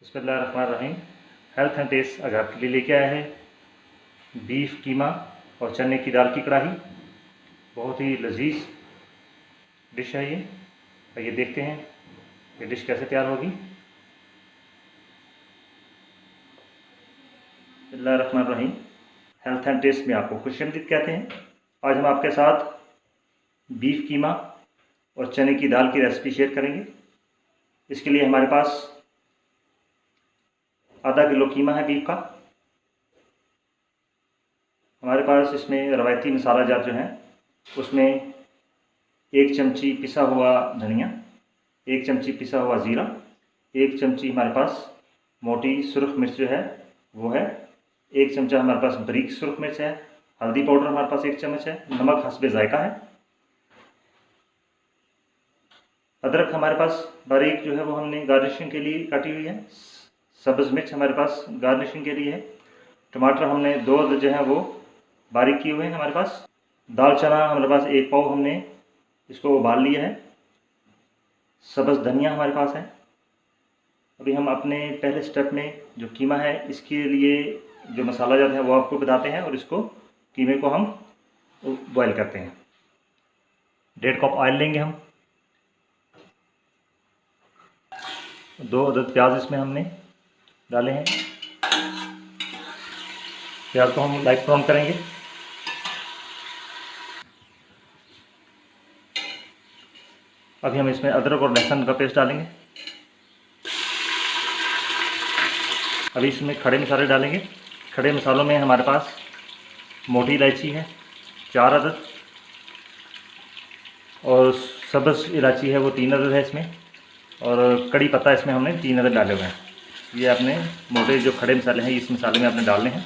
बिस्मिल्लाहिर्रहमानिर्रहीम। Health and test आज आपके लिए लेके आया है बीफ कीमा और चने की दाल की कढ़ाई। बहुत ही लजीज डिश है ये। आइए देखते हैं ये डिश कैसे तैयार होगी। बिस्मिल्लाहिर्रहमानिर्रहीम। हेल्थ एंड टेस्ट में आपको खुशामदीद कहते हैं। आज हम आपके साथ बीफ कीमा और चने की दाल की रेसिपी शेयर करेंगे। इसके लिए हमारे पास आधा किलो कीमा है बीफ का। हमारे पास इसमें रवायती मसाला जात जो है उसमें 1 चमची पिसा हुआ धनिया, 1 चमची पिसा हुआ ज़ीरा, 1 चमची हमारे पास मोटी सुरख मिर्च जो है वो है, 1 चमचा हमारे पास बारीक सुरख मिर्च है, हल्दी पाउडर हमारे पास 1 चम्मच है, नमक हस्बे ज़ायका है। अदरक हमारे पास बारीक जो है वो हमने गार्निशिंग के लिए काटी हुई है। सब्ज़ मिर्च हमारे पास गार्निशिंग के लिए है। टमाटर हमने 2 अदद जो है वो बारीक किए हुए हैं हमारे पास। दाल चना हमारे पास 1 पाव हमने इसको उबाल लिया है। सब्ज़ धनिया हमारे पास है। अभी हम अपने पहले स्टेप में जो कीमा है इसके लिए जो मसाला जाता है वो आपको बताते हैं और इसको कीमे को हम बॉयल करते हैं। 1.5 कप ऑयल लेंगे हम। 2 अदद प्याज इसमें हमने डाले हैं। प्याज को हम लाइट ब्राउन करेंगे। अभी हम इसमें अदरक और लहसुन का पेस्ट डालेंगे। अभी इसमें खड़े मसाले डालेंगे। खड़े मसालों में हमारे पास मोटी इलायची है 4 अदद और सब्ज़ इलायची है वो 3 अदद है इसमें, और कड़ी पत्ता इसमें हमने 3 अदद डाले हुए हैं। ये आपने मोटे जो खड़े मसाले हैं इस मसाले में आपने डालने हैं।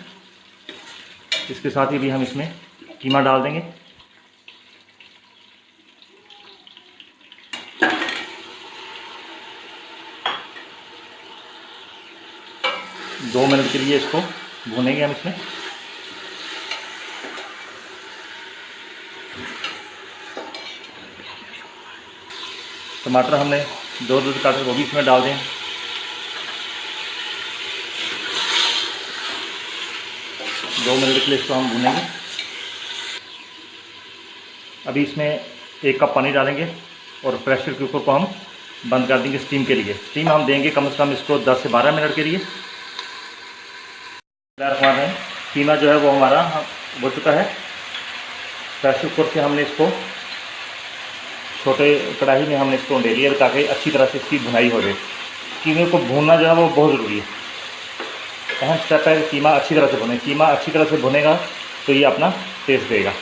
इसके साथ ही भी हम इसमें कीमा डाल देंगे। दो मिनट के लिए इसको भूनेंगे हम इसमें। टमाटर हमने 2 अदद काटे वो भी इसमें डाल दें। दो मिनट के लिए इसको हम भूनेंगे। अभी इसमें 1 कप पानी डालेंगे और प्रेशर कुकर को हम बंद कर देंगे स्टीम के लिए। स्टीम हम देंगे कम से कम इसको 10 से 12 मिनट के लिए। कीमा जो है वो हमारा हो चुका है। प्रेशर कुकर से हमने इसको छोटे कढ़ाई में हमने इसको ले लिया ताकि अच्छी तरह से इसकी भुनाई हो जाए। कीमे को भूनना जो है वो बहुत ज़रूरी है। अहम स्टेप है कीमा अच्छी तरह से भुने। कीमा अच्छी तरह से भुनेगा तो ये अपना टेस्ट देगा।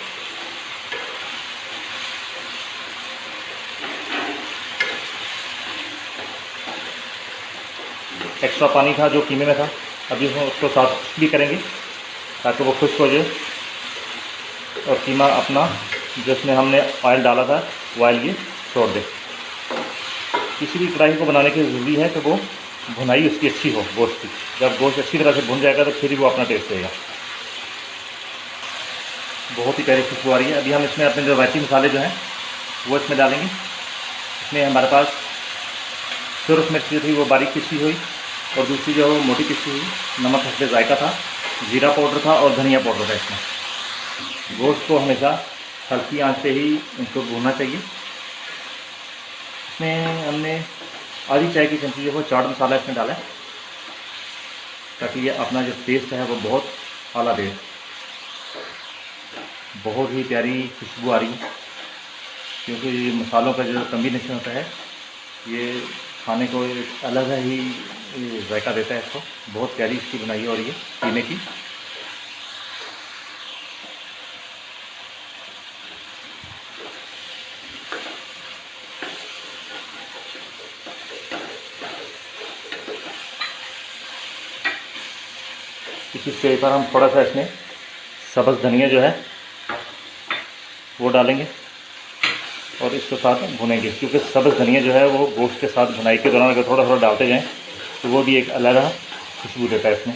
एक्स्ट्रा पानी था जो कीमे में था, अभी हम उसको साफ भी करेंगे ताकि वो खुश्क हो जाए और कीमा अपना जिसमें हमने ऑयल डाला था वो ऑयल ये छोड़ दे। किसी भी कढ़ाई को बनाने की ज़रूरी है तो वो भुनाई उसकी अच्छी हो गोश्त की। जब गोश्त अच्छी तरह से भुन जाएगा तो फिर ही वो अपना टेस्ट देगा। बहुत ही प्यारी खुशबू आ रही है। अभी हम इसमें अपने जो रवायती मसाले जो हैं वो इसमें डालेंगे। इसमें हमारे पास सुरख मिर्च जो थी वो बारीक पिसी हुई और दूसरी जो है मोटी पिसी हुई, नमक हस्बे ज़ायका था, ज़ीरा पाउडर था और धनिया पाउडर था इसमें। गोश्त को हमेशा हल्की आंच पे ही इनको भूनना चाहिए। इसमें हमने आधी चाय की चमची जो है चाट मसाला इसमें डाला है ताकि ये अपना जो टेस्ट है वो बहुत आला दे। बहुत ही प्यारी खुशबू आ रही है क्योंकि ये मसालों का जो कम्बिनेशन होता है ये खाने को एक अलग ही जायका देता है इसको। बहुत प्यारी इसकी बनाई हो रही है कीमे की। इसी स्टेज पर हम थोड़ा सा इसमें सब्ज़ धनिया जो है वो डालेंगे और इसके साथ भुनेंगे क्योंकि सब्ज़ धनिया जो है वो गोश्त के साथ भुनाई के दौरान अगर थोड़ा थोड़ा डालते जाएं तो वो भी एक अलग खुशबू देता है इसमें।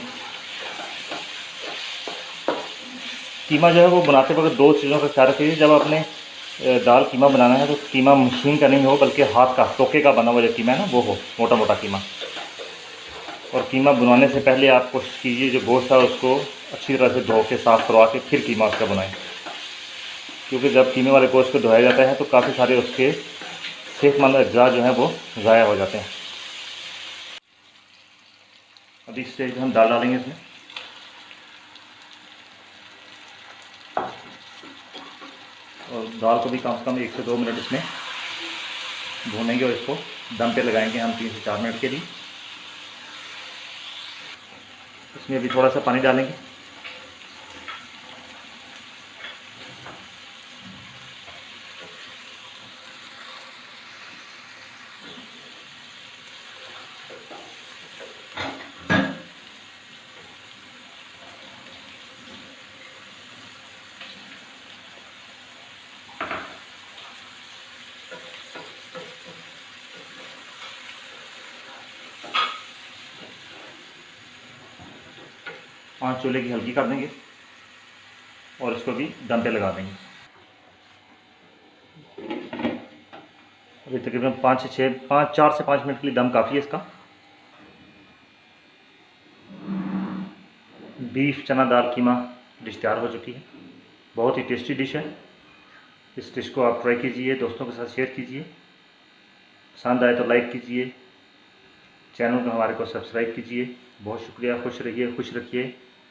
कीमा जो है वो बनाते वक्त 2 चीज़ों का ख्याल रखिए। जब आपने दाल कीमा बनाना है तो कीमा मशीन का नहीं हो बल्कि हाथ का टोके का बना हुआ जो कीमा है ना वो हो, मोटा मोटा कीमा। और कीमा बनाने से पहले आप कोशिश कीजिए जो गोश्त है उसको अच्छी तरह से धो के साफ़ करवा के फिर कीमा उसका बनाएं, क्योंकि जब कीमे वाले गोश्त को धोया जाता है तो काफ़ी सारे उसके सेहतमंद अज्जा जो हैं वो ज़ाया हो जाते हैं। अभी इस स्टेज में हम दाल डालेंगे इसमें। और दाल को भी कम से कम 1 से 2 मिनट इसमें भूनेंगे और इसको दम पे लगाएंगे हम 3 से 4 मिनट के लिए। इसमें अभी थोड़ा सा पानी डालेंगे। आँच चूल्हे की हल्की कर देंगे और इसको भी दम पे लगा देंगे। अभी तकरीबन 4 से 5 मिनट के लिए दम काफ़ी है इसका। बीफ चना दाल कीमा डिश तैयार हो चुकी है। बहुत ही टेस्टी डिश है। इस डिश को आप ट्राई कीजिए, दोस्तों के साथ शेयर कीजिए। पसंद आए तो लाइक कीजिए, चैनल को हमारे को सब्सक्राइब कीजिए। बहुत शुक्रिया। खुश रहिए, खुश रखिए।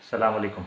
अस्सलाम वालेकुम।